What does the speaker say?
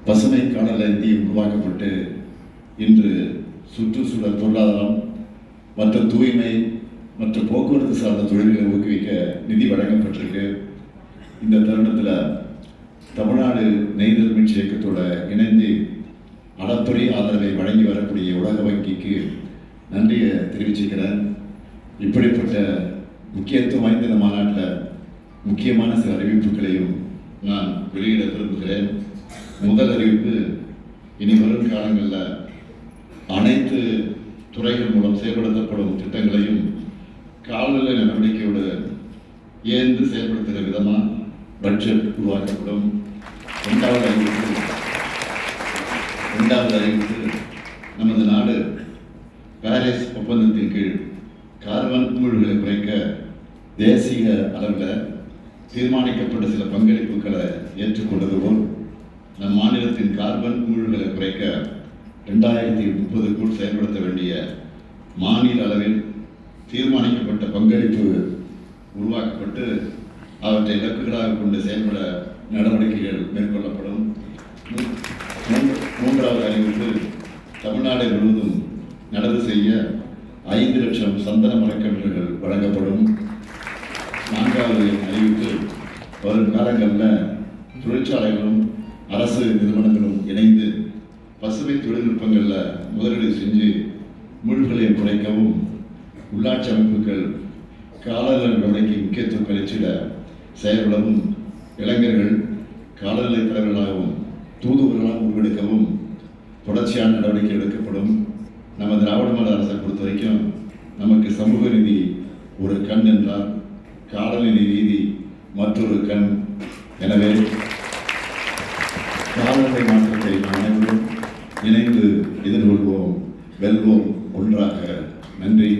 பசுமை காடல் இந்தி உருவாக்கப்பட்டு இன்று சுற்றுச்சூழல் பொருளாதாரம் மற்றும் தூய்மை மற்றும் போக்குவரத்து சார்ந்த தொழில்களை ஊக்குவிக்க நிதி வழங்கப்பட்டிருக்கு. இந்த தருணத்தில் தமிழ்நாடு நெய்தல் மீட்சி இயக்கத்தோட இணைந்து அளப்பரிய ஆதரவை வழங்கி வரக்கூடிய உலக வங்கிக்கு நன்றியை தெரிவிச்சுக்கிறேன். இப்படிப்பட்ட முக்கியத்துவம் வாய்ந்த இந்த மாநாட்டில் முக்கியமான சில அறிவிப்புகளையும் நான் வெளியிட விரும்புகிறேன். முதல் அறிவிப்பு, இனி வரும் காலங்களில் அனைத்து துறைகள் மூலம் செயல்படுத்தப்படும் திட்டங்களையும் காலநிலை நடவடிக்கையோடு ஏந்து செயல்படுத்துகிற விதமாக பட்ஜெட் உருவாக்கப்படும். இரண்டாவது அறிவிப்பு, நமது நாடு பாரிஸ் ஒப்பந்தத்தின் கீழ் கார்பன் உமிழ்வுகளை குறைக்க தேசிய அளவில் தீர்மானிக்கப்பட்ட சில பங்களிப்புகளை ஏற்றுக்கொண்டது போல் நம் மாநிலத்தின் கார்பன் உமிழ்வுகளை குறைக்க 2030க்குள் செயல்படுத்த வேண்டிய மாநில அளவில் தீர்மானிக்கப்பட்ட பங்களிப்பு உருவாக்கப்பட்டு அவற்றை இலக்குகளாக கொண்டு செயல்பட நடவடிக்கைகள் மேற்கொள்ளப்படும். மூன்றாவது அறிவிப்பு, தமிழ்நாடு முழுவதும் நடவு செய்ய 5 லட்சம் சந்தன மரக்கன்றுகள் வழங்கப்படும். நான்காவது அறிவிப்பு, வரும் காலங்களில் தொழிற்சாலைகளும் அரசு நிறுவனங்களும் இணைந்து பசுமை தொழில்நுட்பங்களில் முதலீடு செஞ்சு உமிழ்வுகளை குறைக்கவும் உள்ளாட்சி அமைப்புகள் காலநிலை நடவடிக்கை முக்கியத்துவம் அளிச்சிட செயல்படவும் இளைஞர்கள் காலநிலை தலைவர்களாகவும் தூதுவர்களாக உருவெடுக்கவும் தொடர்ச்சியான நடவடிக்கை எடுக்கப்படும். நம்ம திராவிட மாடல் அரசை பொறுத்த வரைக்கும் நமக்கு சமூக நீதி ஒரு கண் என்றால் காலநிலை நீதி மற்றொரு கண். எனவே காலநிலை மாற்றத்தை நாம் அனைவரும் இணைந்து எதிர்கொள்வோம், வெல்வோம் ஒன்றாக. நன்றி.